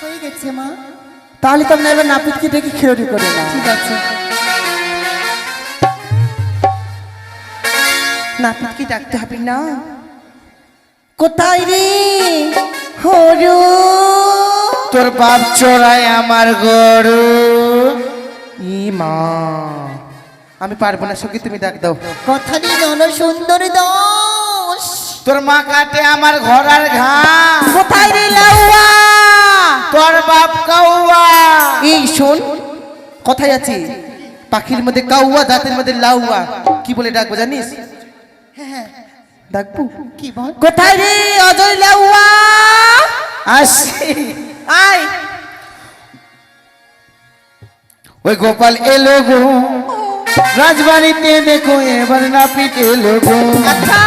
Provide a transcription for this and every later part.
হয়ে গেছে মা। তাহলে তো আমরা এবার নাপিতকে ডেকে খেরোটি করে না। ঠিক আছে। নাপিতকে ডাকতে হবে না। কোথায় রে হরু? তোর বাপ চোরাই আমার গরু। ই মা, আমি পারবো না, সখী তুমি ডাক দাও। কথা দিন হলো সুন্দর দোষ। তোর মা কাটে আমার ঘোড়ার ঘাস। কোথায় রে লাউয়া? তোর বাপ কাউয়া। এই শোন, কথায় আছে পাখির মধ্যে কাউয়া, দাঁতের মধ্যে লাউয়া। কি বলে ডাকবো জানিস? হ্যাঁ ডাকবো কি বল? কোথায় রে অজয় লাউয়া? আসি। আয়। ওই গোপাল এলো গো রাজবাড়িতে, দেখো এবার নাপিত এলো গো।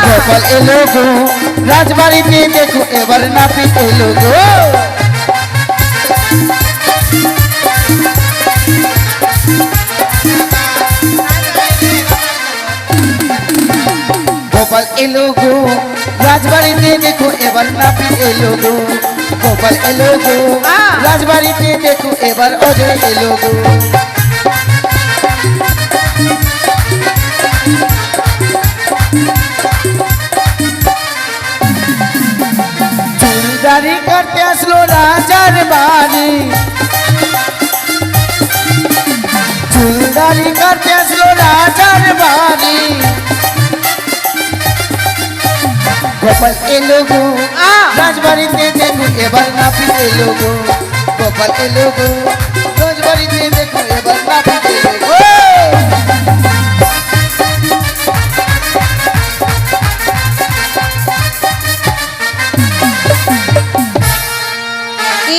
গোপাল এলো গো রাজবাড়িতে, দেখো এবার নাপিত এলো গো। গোপাল এলো গো রাজবাড়িতে, দেখো এবার নাপিত এলো গো। গোপাল এলো গো রাজবাড়িতে, দেখো এবার অজয় এলো গো। চুলদারি করতে আসলো রাজার বাড়ি। চুলদারি করতে আসলো রাজার বাড়ি। গোপাল এলো গো রাজবাড়িতে, দেখো এবার নাপিত এলো গো। গোপাল এলো গো রাজবাড়িতে, দেখো এবার নাপিত এলো গো।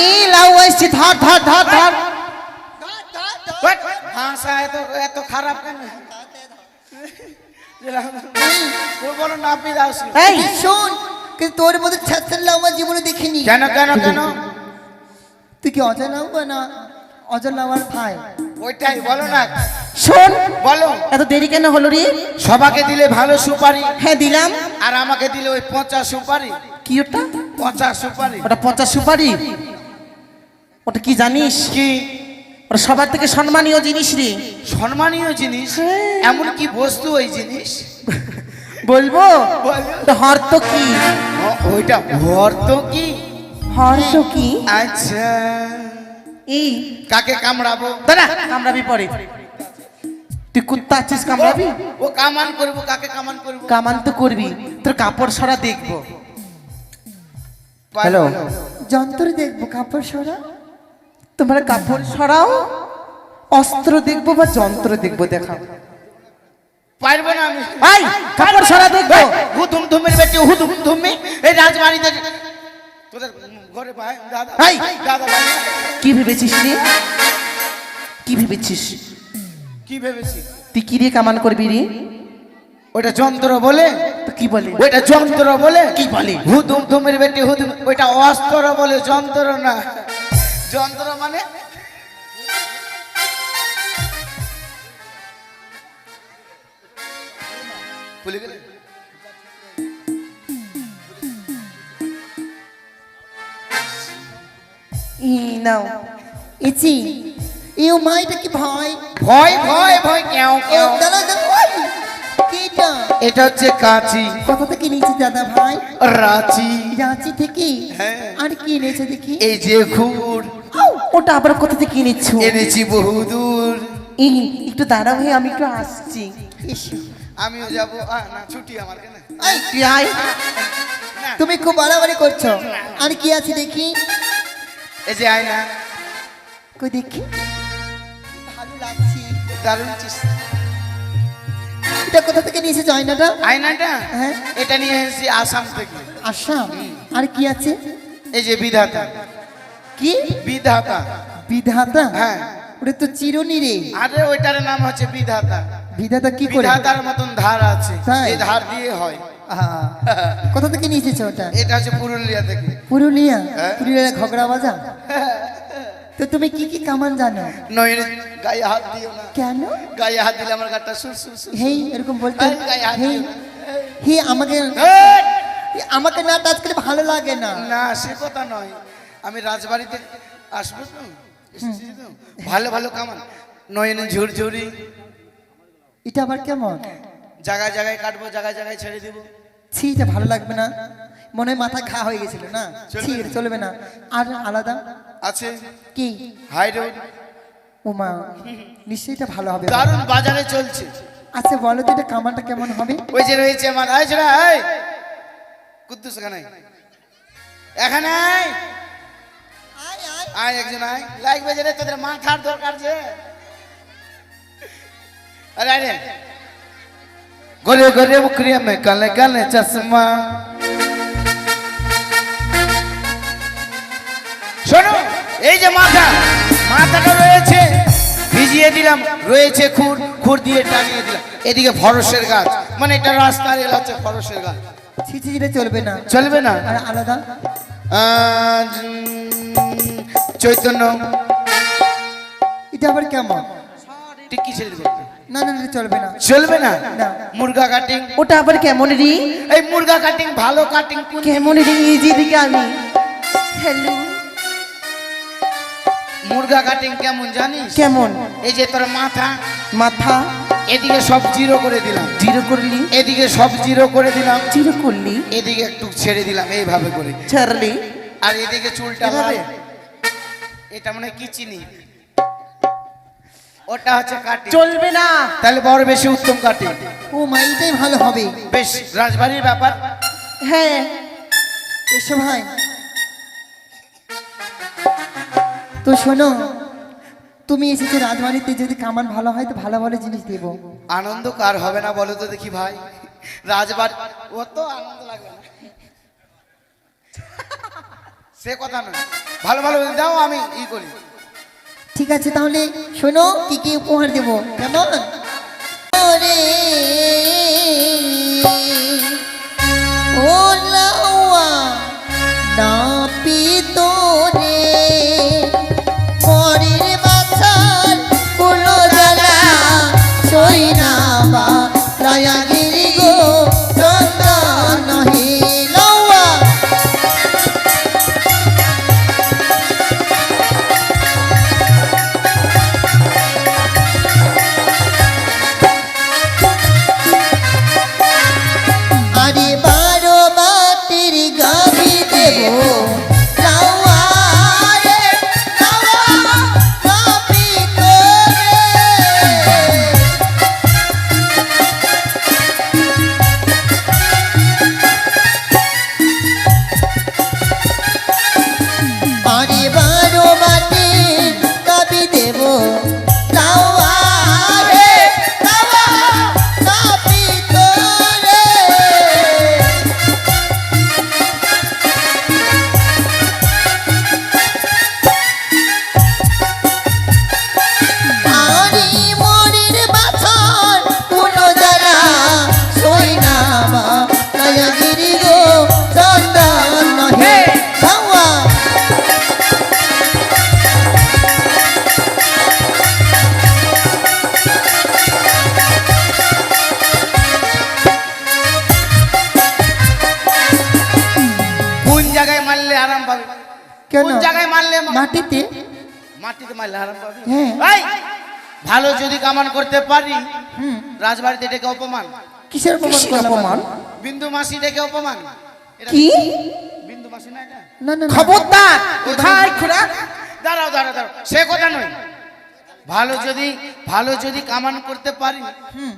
এই লাউয়া এসছে, ধর ধর ধর ধর। ভাষা এত এত খারাপ কেন? বলো নাপিত আসলো। এই শোন, কিন্তু তোর মধ্যে ছাত্রাল্লাহ আমার জীবনে দেখিনি। কেন কেন কেন? তুই কি অজানাও না? অজানাওয়ার ভাই। ওইটাই বলো না। শোন, বলো। এত দেরি কেন হলো রে? সবাকে দিলে ভালো সুপারি, হ্যাঁ দিলাম। আর আমাকে দিলে ওই পচা সুপারি। কি ওটা? পচা সুপারি ওটা পচা সুপারি। ওটা কি জানিস? কি? ওটা সবার থেকে সম্মানীয় জিনিস রে। সম্মানীয় জিনিস? এমন কি বস্তু ওই জিনিস? বলবো? বলো। ওটা হর্ত কি? ওইটা ভর তো কি? হর্ত কি? আচ্ছা, এই কাকে কামড়াবো? দাঁড়া, কামড়াবি পরে। তুই কুত্তা আছিস, কামড়াবি? ও কামান করবো, কাকে কামান করবো? কামান তো করবি, তোর কাপড় সরা দেখবো। হ্যালো, যন্ত্র দেখবো, কাপড় সরা। তোমরা কাপড় সরাও, অস্ত্র দেখবো বা যন্ত্র দেখবো, দেখা। পারবো না আমি। এই কাপড় সরা দেখবো। হুতুম ধুমের বেটি, হুতুম ধুমি এই রাজবাড়িতে তোদের ঘরে ভাই দাদা। এই! দাদা ভাই, কি ভেবেছিস রে? কি ভেবেছিস? কি ভেবেছি? তুই কি রে কামান করবি রে? ওইটা যন্ত্র বলে? তো কি বলে? ওইটা যন্ত্র বলে? কি বলে? হুতুম ধুমের বেটি হুতুম, ওইটা অস্ত্র বলে, যন্ত্র না। যন্ত্র মানে ভুলে গেলে? নাও। ইচি ইউ মাইটা কি ভাই? ভয় ভয় ভয় কেউ ও কেউ। দাদা দাদা ওই কিটা? এটা হচ্ছে কাঁচি। কোথা থেকে নিয়েছি দাদা ভাই? রাঁচি। রাঁচি থেকে? হ্যাঁ। আর কি এনেছে দেখি? এই যে খুর ওটা আবার কোথা থেকে কিনেছ? এনেছি বহুদূর। এই একটু দাঁড়াও, হয়ে আমি একটু আসছি। এসো। আমিও যাবো। না ছুটি আমার কেন? এই, তুই আয়। না, তুমি খুব বাড়াবাড়ি করছো। আর কি আছে দেখি? এই যে আয়না, কই দেখি। ভালো লাগছে। দারুণ চিস। এটা কোথা থেকে নিয়েছে আয়নাটা? আয়নাটা হ্যাঁ। এটা নিয়ে এসেছি আসাম থেকে। আসাম। আর কি আছে? এই যে বিধাতা। কি? বিধাতা। বিধাতা? হ্যাঁ। ওটা তো চিরুনি রে। আরে ওইটার নাম হচ্ছে বিধাতা। বিধাতা কি করে? বিধাতার মতন ধার আছে, তাই? এই ধার দিয়ে হয়। আহা, কোথা থেকে নিয়েছিস ওটা? এটা হচ্ছে পুরুলিয়া থেকে। পুরুলিয়া? হ্যাঁ। পুরুলিয়া ঘগড়া বাজা? তো তুমি কি কি কামান জানো? নইলে গায়ে হাত দিও না। কেন? গায়ে হাত দিলে আমার গাটা সুর সুর সুর। হেই এরকম বলতে? এই, গায়ে হাত হেই দিও না। হে আমাকে এই! আমাকে না টাচ করে ভালো লাগে না। না সে কথা নয়, আমি রাজবাড়িতে আসবে তো এসেছি তো ভালো ভালো কামান নয়নে ঝুরঝুরি এটা আবার কেমন? জায়গায় জায়গায় কাটবো জায়গায় জায়গায় ছেড়ে দিব ছি, এটা ভালো লাগবে না, মনে হয় মাথা ঘা হয়ে গেছিল না। চলবে ছি, না। এটা চলবে না। আর আলাদা আছে কি? হাই রোড ওমা, নিশ্চয়ই এটা ভালো হবে। দারুণ বাজারে চলছে আচ্ছা বলো তো এটা কামানটা কেমন হবে? ওই যে রয়েছে আমার আয় ছোড়া আয় কুদ্দুস এখানে এখানে আয় আয় একজন আয় লাইক বেজে রে তোদের মাথার দরকার যে अरे अरे गोरे गोरे मुखरिया में काले काले चश्मा শোনো এই যে মাথাটা রয়েছে ভিজিয়ে দিলাম রয়েছে খুর দিয়ে টানিয়ে দিলাম এদিকে ফরসের গাছ মানে এটা রাস্তার এলা হচ্ছে ফরসের গাছ ছি ছি, এটা চলবে না। চলবে না আর আলাদা চৈতন্য এটা আবার কেমন? টিকি ছেড়ে দেবে না না, এটা চলবে না। চলবে না না। মুরগা কাটিং ওটা আবার কেমন রে? এই মুরগা কাটিং ভালো কাটিং কেমন রে? এই যে দিকে আমি হ্যালো মুরগা কাটিং কেমন জানিস কেমন? এই যে তোর মাথা এদিকে সব জিরো করে দিলাম জিরো করলি, এদিকে সব জিরো করে দিলাম জিরো করলি, এদিকে একটু ছেড়ে দিলাম এইভাবে করে ছাড়লি, আর এদিকে চুলটা এভাবে? এটা মানে কি চিনি ওটা হচ্ছে কাটিং চলবে না। তাহলে বড় বেশি উত্তম কাটিং ও মা, এটাই ভালো হবে। বেশ রাজবাড়ির ব্যাপার হ্যাঁ এসো ভাই, তো শোনো, তুমি এসেছো রাজবাড়িতে, যদি কামান ভালো হয় তো ভালো ভালো জিনিস দেবো। আনন্দ কার হবে না বলো তো দেখি ভাই রাজবাড়ি ও তো আনন্দ লাগবে না সে কথা নয় ভালো ভালো দাও আমি ই করি ঠিক আছে, তাহলে শোনো কি কি উপহার দেবো কেমন? ওরে ও লাউয়া না পিতরে মরির বাছার কোনো জ্বালা সই না বা দয়াগিরি গো চন্দন নহে লাউয়া। আরে বারো বাটির গাবি দেব লাউয়া রে লাউয়া গাবি তোরে। আরে বারো বাটির গাবি দেব লাউয়া রে লাউয়া গাবি তোরে। আরি মরির বাছার কোনো জ্বালা সই না বা দয়াগিরি গো চন্দন নহে লাউয়া। কোন জায়গায় মারলে আরাম পাবে কেন? কোন জায়গায় মারলে মাটিতে? মাটিতে মারলে আরাম পাবে হ্যাঁ। এই ভালো যদি কামান করতে পারি হুম, রাজবাড়িতে ডেকে অপমান কিসের অপমান কিসের করলাম অপমান? আমি? বিন্দু মাসি ডেকে অপমান এটা কি? বিন্দু মাসি না এটা না না না। খবরদার কোথায় খোড়া? দাঁড়াও দাঁড়াও দাঁড়াও সে কথা নয় ভালো যদি কামান করতে পারি হুম,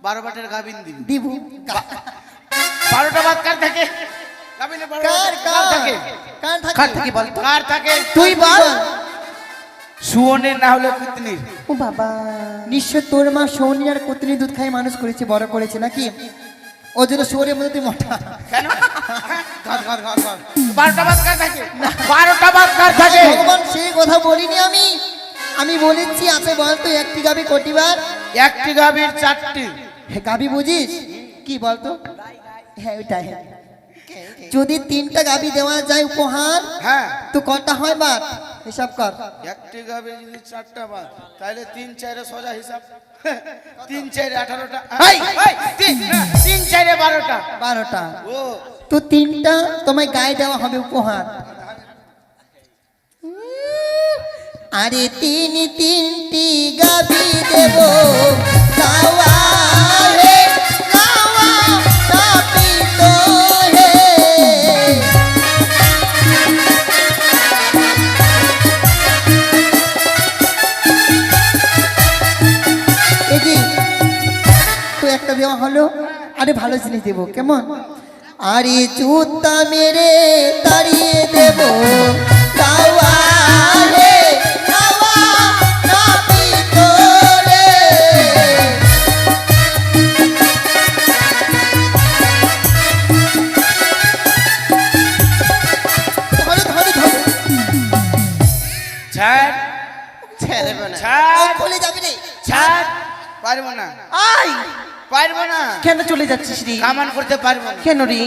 12 বাটের গাবিন দিবি দিব। 12টা বাদ কার থাকে গাবিনে 12 কার কার থাকে কার কার থাকে? থেকে বল তো? কার থাকে তুই বল। সুয়নের না হলে কুতনির ও বাবা, নিশ্চয় তোর মা সোনি আর কতনি দুধ খাই মানুষ করেছে, বড় করেছে নাকি? ও জন্য শোরের মধ্যে তুই মোটা। কেন ঘর 12টা বাদ কার থাকে 12টা বাদ কার থাকে ভগবান সেই কথা বলিনি আমি, আমি বলেছি আছে বল তো একটি গাবি কটিবার? একটি গাবির 4টি হে গাবি বুঝিস কি বলতো? হ্যাঁ ওইটাই। যদি 3টা গাবি দেওয়া যায় উপহার হ্যাঁ তো কটা হয় বাদ? হিসাব কর। একটি গাবির যদি 4টা বাদ তাহলে 3 4 সোজা হিসাব 3 4 18টা এই! 3 4 12টা 12টা। ও তো 3টা তোমায় গায়ে দেওয়া হবে উপহার। আরে তিনটি গাবি দেব লাওয়া হে লাওয়া তাপিত হে এজি তো একটা দেওয়া হলো, আরে ভালো জিনিস দেবো কেমন? আরে জুতা মেরে তাড়িয়ে দেব লাওয়া হে লাওয়া তাপিত রে ধরো ধরো ধরো ছাড় ছেড়ে না ছাড় খুলে যাবে রে ছাড়, পারবো না, আই পারবো না, কেন চলে যাচ্ছিস রে? কামান করতে পারবো না, কেন রে?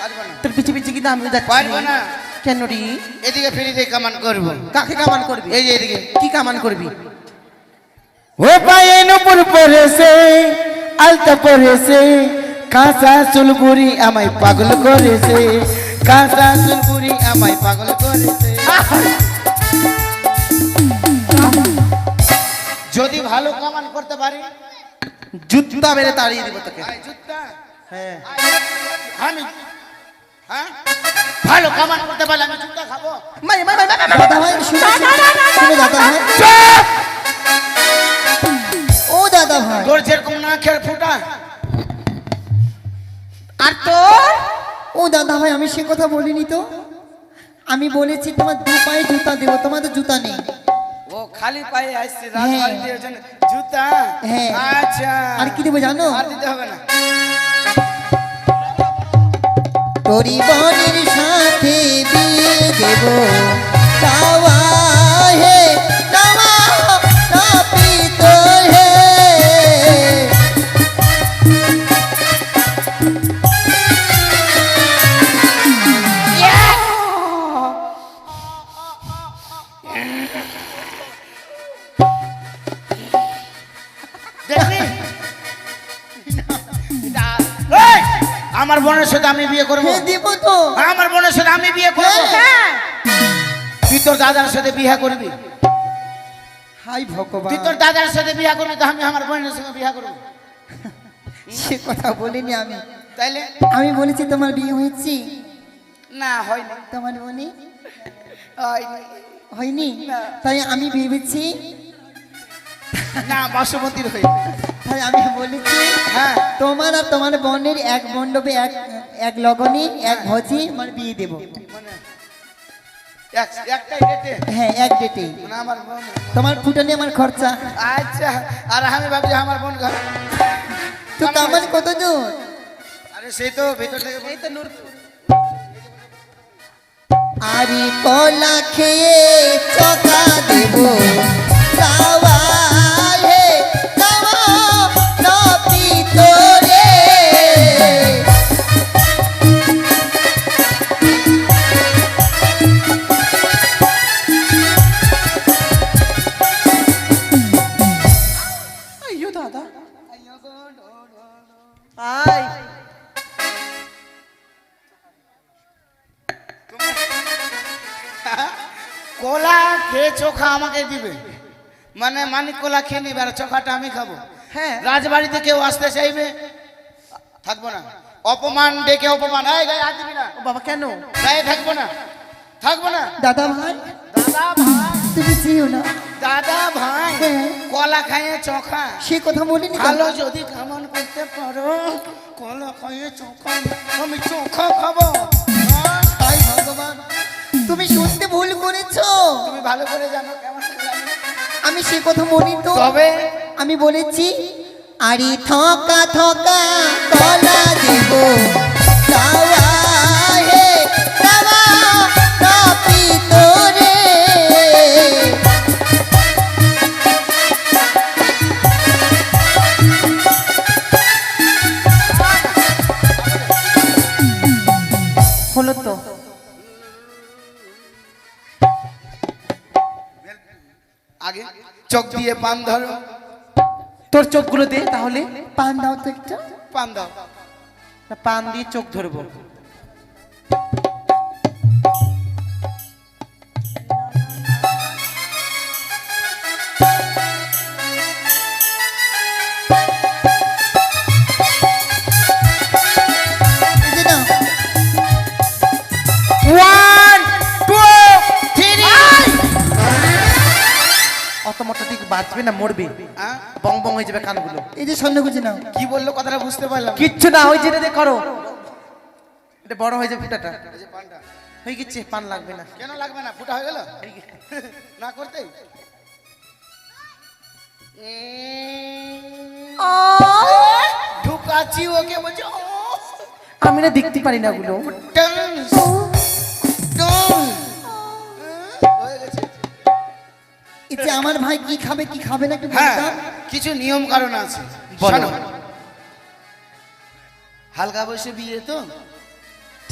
পারবো না, তোর পিছে পিছে কিন্তু আমিও যাচ্ছি। পারবো না। কেন রে? এদিকে ফিরে দিয়ে কামান করবো। কাকে কামান করবি? এই যে এদিকে। কি কামান করবি? ও পায়ে নুপুর পরেছে, আলতা পরেছে, কাঁচা চুলবুড়ি আমায় পাগল করেছে, কাঁচা চুলবুড়ি আমায় পাগল করেছে। যদি ভালো কামান করতে পারি, জুতা মেরে তাড়িয়ে দিব তোকে। আয় জুতা, হ্যাঁ আমি হ্যাঁ ভালো কামান করতে পারলে আমি জুতা খাবো। মাই মাই মাই মাই, মাই। দাদা ভাই শুনে শুনে দাদা ভাই, ও দাদা ভাই তোর যেরকম না খেয়ে ফুটা, আর তোর ও দাদা ভাই আমি সে কথা বলিনি তো, আমি বলেছি তোমার দু পায়ে জুতা দেবো, তোমার তো জুতা নেই। ও খালি পায়ে আসছে হ্যাঁ। রাজবাড়িতে ওই জন্য জুতা। হ্যাঁ। আচ্ছা, আর কি দেবো জানো? আর দিতে হবে না। তোরি বনের সাথে বিয়ে দেব লাওয়া হে লাওয়া তাপিত হে দেখলি? এই, আমার বোনের সাথে আমি বিয়ে করবো, হ্যাঁ দেবো তো। আমার বোনের সাথে আমি বিয়ে করবো। হ্যাঁ। তুই তোর দাদার সাথে বিয়ে করবি, হাই ভগবান, তুই তোর দাদার সাথে বিয়ে করবি, তো আমি আমার বোনের সঙ্গে বিয়ে করবো। সে কথা বলিনি আমি, তাইলে আমি বলেছি তোমার বিয়ে হয়েছে, না হয়নি, তোমার বোনে হয়নি। হয়নি, না। তাই আমি ভেবেছি, না বাসমতির হয়নি। তাই আমি বলেছি হ্যাঁ তোমার আর তোমার বোনের এক মণ্ডপে এক লগনে এক ভোজি আমার বিয়ে দেব। মানে একটাই ডেটে, হ্যাঁ এক ডেটে, মানে আমার বোন। তোমার ফুটানি আমার খরচা। আচ্ছা, আর আমি ভাবছি আমার বোন ঘর। তো আমার কত দূর? আরে সেই তো ভেতর থেকে এই তো নূর। আরে কলা খেয়ে চকা দেব লাওয়া হে লাওয়া তাপিত রে আইয়ো দাদা আই কলা খেয়ে চোখা আমাকে দিবে, মানে মানিক কলা খেয়ে নিবে আর চোখাটা আমি খাবো। হ্যাঁ রাজবাড়িতে কেউ আসতে চাইবে, থাকবো না। অপমান ডেকে অপমান, এই গায়ে হাত দিবি না, ও বাবা কেন? গায়ে থাকবো না, থাকবো না। দাদা ভাই দাদা ভাই, তুমি যেও না, দাদা ভাই, হ্যাঁ। কলা খাইয়ে চোখা সে কথা বলিনি ভালো দাদা। যদি কামান করতে পারো, কলা খাইয়ে চোখা আমি চোখা খাবো। হ্যাঁ? হাই ভগবান, তুমি শুনতে ভুল করেছো, তুমি ভালো করে জানো কেমন জানো। আমি সে কথা বলি তো, তবে আমি বলেছি আরে থকা থকা কলা দেব লাওয়া হে লাওয়া তাপিত রে হলো তো। আগে চোখ দিয়ে পান ধরো, তোর চোখগুলো দে তাহলে। পান দাও তো একটা। পান দাও। না, পান দিয়ে চোখ ধরবো। বাঁচবে না মরবে, হ্যাঁ? বং বং হয়ে যাবে কানগুলো। এই যে স্বর্ণকুচি নাও। কি বললো কথাটা বুঝতে পারলাম না। কিচ্ছু না, ওই যেটা দিয়ে করো, এটা বড় হয়ে যাবে ফুটাটা। এই যে পানটা হয়ে গেছে, পান লাগবে না। কেন লাগবে না? ফুটা হয়ে গেল না করতে। ঢুকাচ্ছি ওকে, বলছে ও আমি না দেখতে পারি না ওগুলো। ডান্স ডান্স হয়ে গেছে। এই যে আমার ভাই কি খাবে কি খাবে না একটু হ্যাঁ, বলতাম। কিছু নিয়ম কারণ আছে। বলো। শোনো, হালকা বয়সে বিয়ে তো,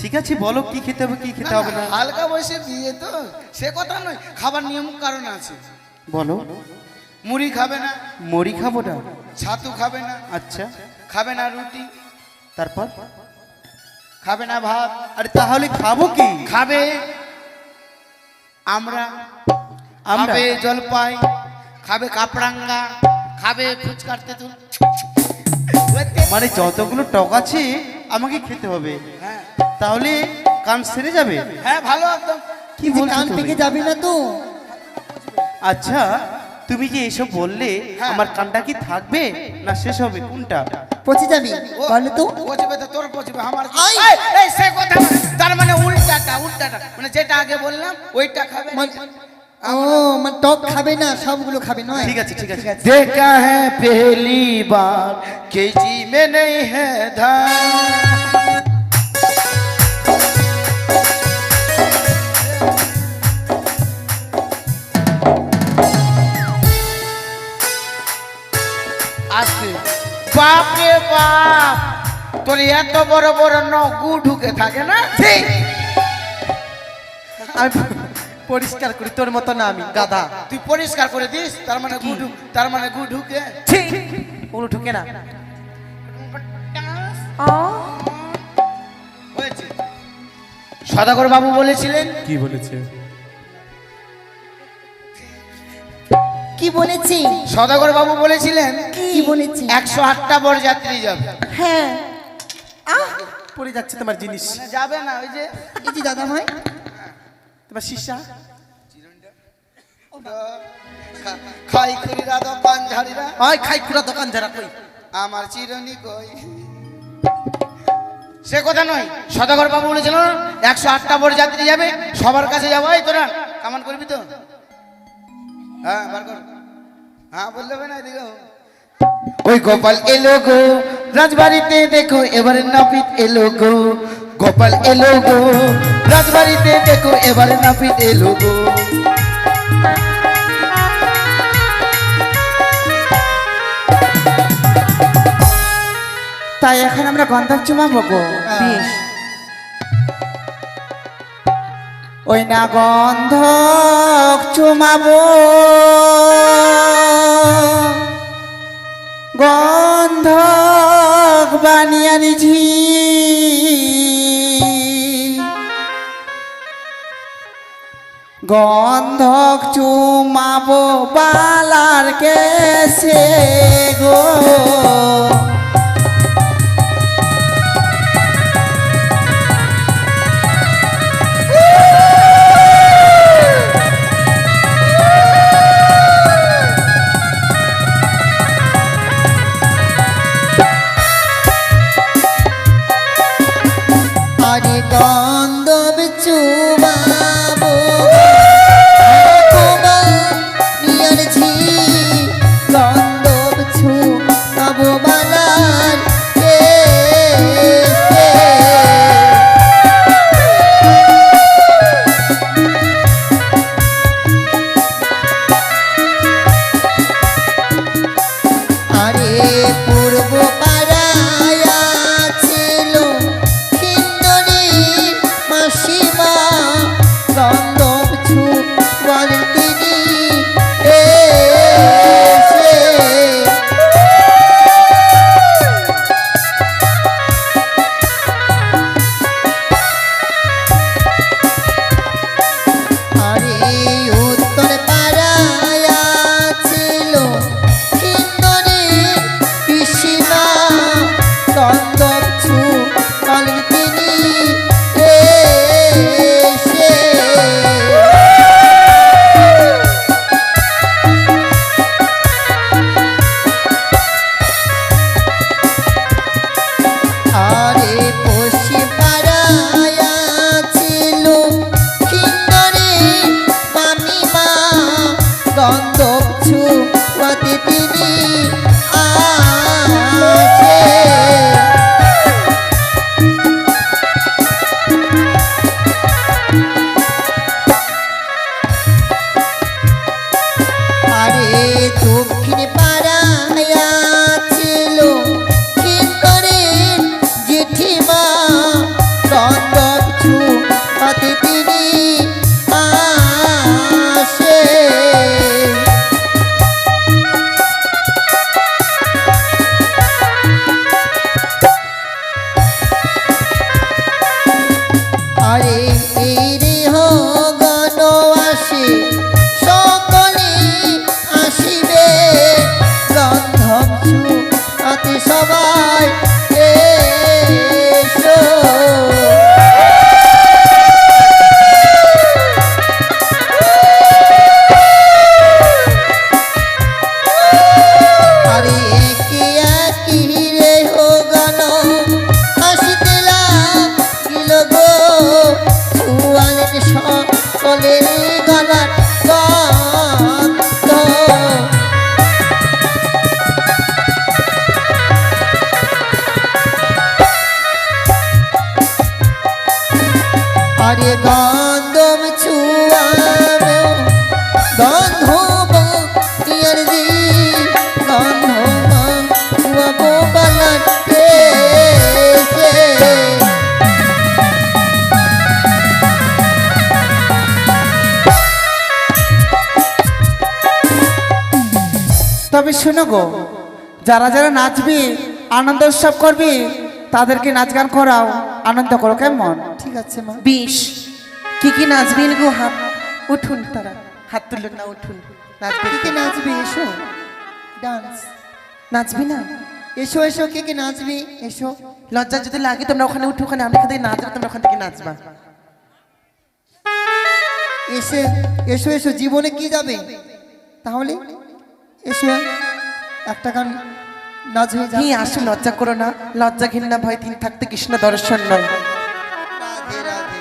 ঠিক আছে, বলো কি খেতে হবে কি খেতে হবে না। হালকা বয়সে বিয়ে তো সে কথা নয়, খাবার নিয়ম কারণ আছে। বলো। মুড়ি খাবে না, মুড়ি খাবো না? ছাতু খাবে না, আচ্ছা, খাবে না রুটি, তারপর? খাবে না ভাত, আরে তাহলে খাবো কি? খাবে আমরা, আমরা? খাবে জলপাই, খাবে কাপড়াঙ্গা, খাবে ফুচকার তেঁতুল। মানে যতগুলো টক আছে আমাকে খেতে হবে, হ্যাঁ তাহলে কান সেরে যাবে? হ্যাঁ, ভালো একদম। কি এই যে বলছো কান তুমি? পেকে যাবে না তো? আচ্ছা, তুমি যে এসব বললে হ্যাঁ। আমার কানটা কি থাকবে না শেষ হবে, কোনটা? পচে যাবি বলো তো। পচবে তো তোর পচবে, আমার কি? আই! এই, এই, সে কথা না। তার মানে উল্টাটা উল্টাটা, মানে যেটা আগে বললাম ওইটা খাবে। ও মানে টক খাবে না, সবগুলো খাবে নয়? ঠিক আছে, ঠিক আছে। देखा है पहली बार केजी में नहीं है धान। আজকে বাপ রে বাপ, তোর এত বড় বড় নগু ঢুকে থাকে না? আমি পরিষ্কার করি, তোর মতো না আমি গাধা। তুই পরিষ্কার করে দিস, তার মানে গু ঢুক, তার মানে গু ঢুকে। ওগুলো ঢুকে না। হয়েছে। সদাগর বাবু বলেছিলেন, কি বলেছে? কি বলেছি? সদাগর বাবু বলেছিলেন কি বলেছি? 108টা বরযাত্রী যাবে। হ্যাঁ। পড়ে যাচ্ছে তোমার জিনিস। মানে যাবে না, ওই যে এই যে দাদা ভাই, তোমার শিষ্যা। খাই খুরিরা দোকান ঝাড়িরা, ওই খাই খুড়া দোকান যারা কই। আমার চিরনি কই। সে কথা নয়, সদাগর বাবু বলেছিল 108টা বরযাত্রী যাবে, সবার কাছে যাবো। এই তোরা কামান করবি তো? হ্যাঁ, বার কর। হ্যাঁ বললে হবে না, এদিকে ওই গোপাল এলো গো রাজবাড়িতে, দেখো এবারে নাপিত এলো গো। গোপাল এলো গো রাজবাড়িতে, দেখো এবারে নাপিত এলো গো। তাই এখন আমরা গন্ধব চুমাবো গো। বেশ, ওই না গন্ধক চুমাবো, গন্ধক বানিয়ে নিছি, গন্ধক চুমাবো বালার কেসে গো। আরে গন্ধব চুমাবো নিয়ারছি, গন্ধব চুমাবো বালা গন্ধব ছুঁয়াতে তিনি আসে। আরে দক্ষিণ পাড়ায় ছিল কিঙ্করের জেঠিমা, গন্ধব ছুঁয়াতে তিনি আসে। আরে এই রেহ গণ আসে, সকলে আসিবে, গন্ধব ছুঁয়াতে সবাই এসো। আরে একে একই রেহ গণ আসিতে লাগিল গো, ছুঁয়ালেন সকলের গলার গন্ধ। আরে গন্ধব ছুঁয়াবে গন্ধব ইয়ার দি, গন্ধব ছুঁয়াবো বালাতে। তবে শোনো গো, যারা যারা নাচবে আনন্দ উৎসব করবে তাদেরকে নাচ গান করাও, আনন্দ করো, কেমন? ঠিক আছে মা। বিশ কি নাচবেন গো? হাত উঠুন, তারা হাত তুলুন না, উঠুন। নাচবে কে কে নাচবে? এসো, ডান্স নাচবি না? এসো এসো, কে কে নাচবে? এসো। লজ্জা যদি লাগে তোমরা ওখানে উঠো, ওখানে আমি এখান থেকে নাচবো, তোমরা ওখান থেকে নাচবা। এসে এসো এসো, জীবনে কি যাবে তাহলে? এসো, একটা গান নাচ হয়ে যাবে। হি আসো, লজ্জা করো না, লজ্জা ঘৃণা ভয় তিন থাকতে কৃষ্ণ দর্শন নয়। রাধে রাধে।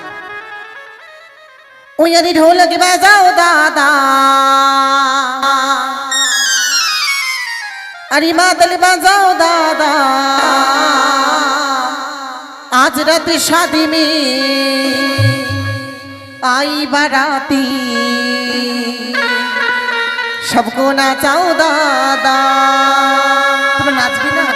ওয়ারি ঢোলক বাজাও দাদা, আরে মাদল বাজাও দাদা, आज रात शादी में आई बाराती, सबको नाचाओ दादा। तुम नाचबी ना?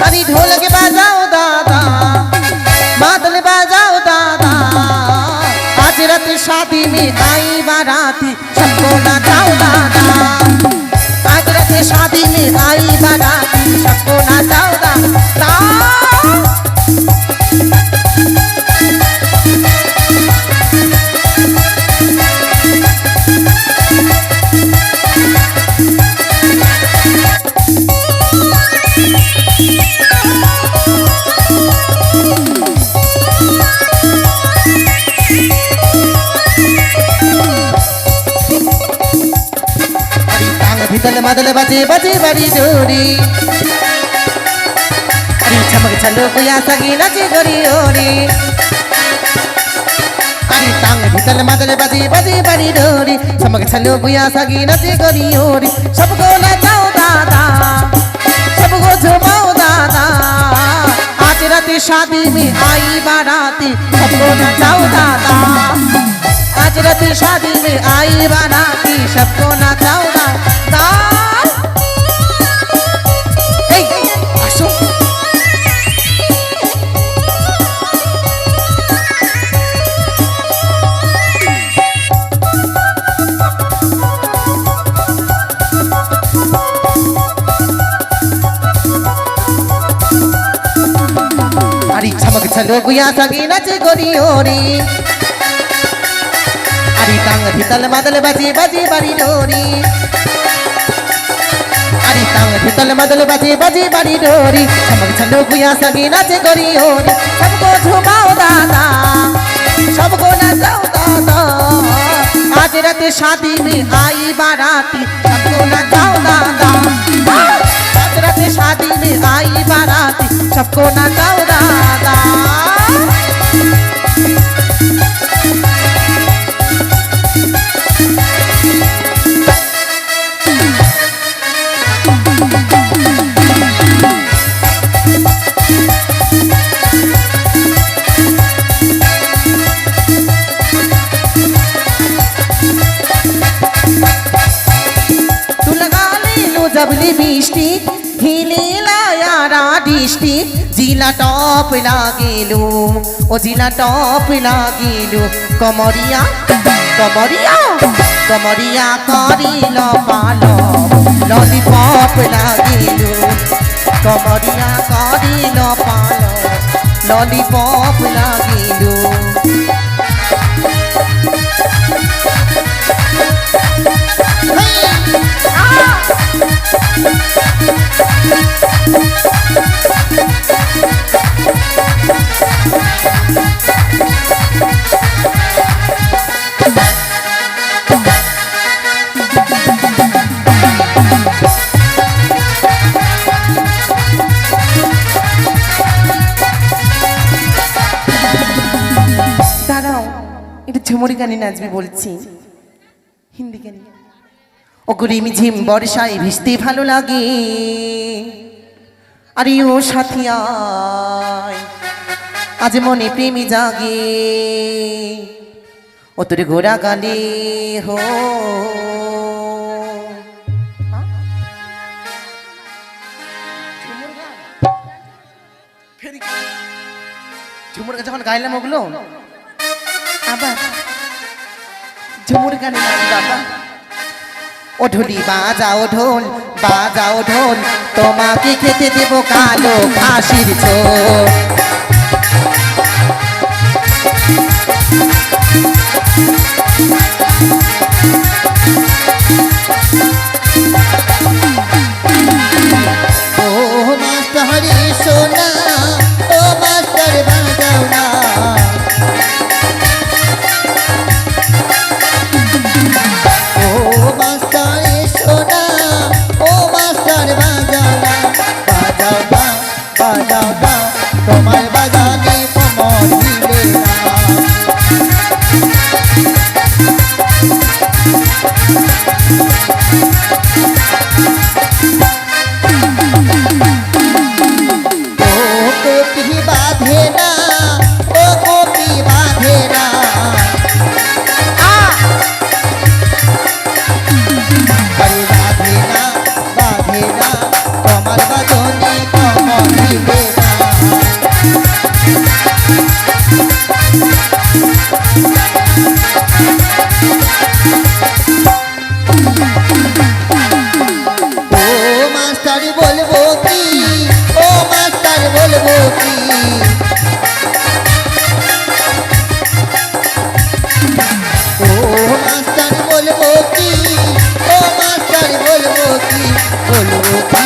अरे ढोलक बजाओ दादा, मादल बजाओ दादा, आज रात शादी में आई बाराती, सबको नाचाओ दादा। आज रात शादी में आई बाराती, सबको नाचाओ दादा। भीतल मदल बजे बजे बड़ी जोड़ी, अरे चमक चलो गुया सगी नची गोरी ओरी। अरे टांग भीतल मदल बजे बजे बड़ी जोड़ी, चमक चलो गुया सगी नची गोरी ओरी। सबको नचाओ दादा, सबको झुमाओ दादा, आज रात शादी में आई बाराती, सबको नचाओ दादा। आज रात शादी में आई बाराती, सबको नचाओ दादा। आसो अरे चमक चलो गुया सगी नचे गोरी ओरी। अरे टांग भीतल मदल बजी बजी बड़ी डोरी, আরে তাং ভিতলে মাদলে বাজে বাজে বাড়ি ডোরি চমক ছলো গুয়া সগি নাচে করি ওরি সবকো ঝুমাও দাদা सबको नचाओ दादा आज रात शादी में आई बाराती सबको नचाओ दादा आज रात शादी में आई बाराती सबको नचाओ दादा जबली बिष्टी हिले लायारा डिष्टी जिला टॉप लागेलू ओ जिला टॉप लागेलू कमरिया कमरिया कमरिया करिल पालो लॉलीपॉप लागेलू कमरिया करिल पालो लॉलीपॉप लागेलू দাঁড়াও এটা ঝুমুরি গানে নাচবে বলছি হিন্দি গানে অগ্রিমি ঝিম বর্ষায় ভিজতে ভালো লাগে আরে ও সাথিয়া আজ মনে প্রেমী জাগে ও তোর ঘোড়া গালে হো ঝুমুর গান যখন গাইলাম ওগুলো আবার ঝুমুর গানে বাবা ও ঢোলি বাজাও ঢোল বাজাও ঢোল তোমাকে খেতে দেব কালো খাসির ঝোল ও মাস্টার হরি সোনা ও মাস্টার বাজাও না ও মাস্টার সোনা ও মাস্টার বাজাও না বাজাও না বাজাও না তোমার বাজানে কমর দিলে না বাঁধে না ও কপি বাঁধে না আরে বাঁধে না বাঁধে না তোমার বাজনে কমর দিবে না ও মাস্টার বলবো কি ও মাস্টার বলবো কি ও মাস্টার বলবো কি ও মাস্টার বলবো কি বলবো কি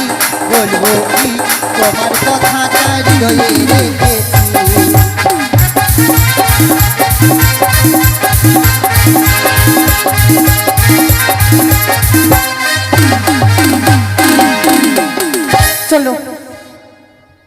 বলবো কি তোমার কথাটা হৃদয়ে রেখেছি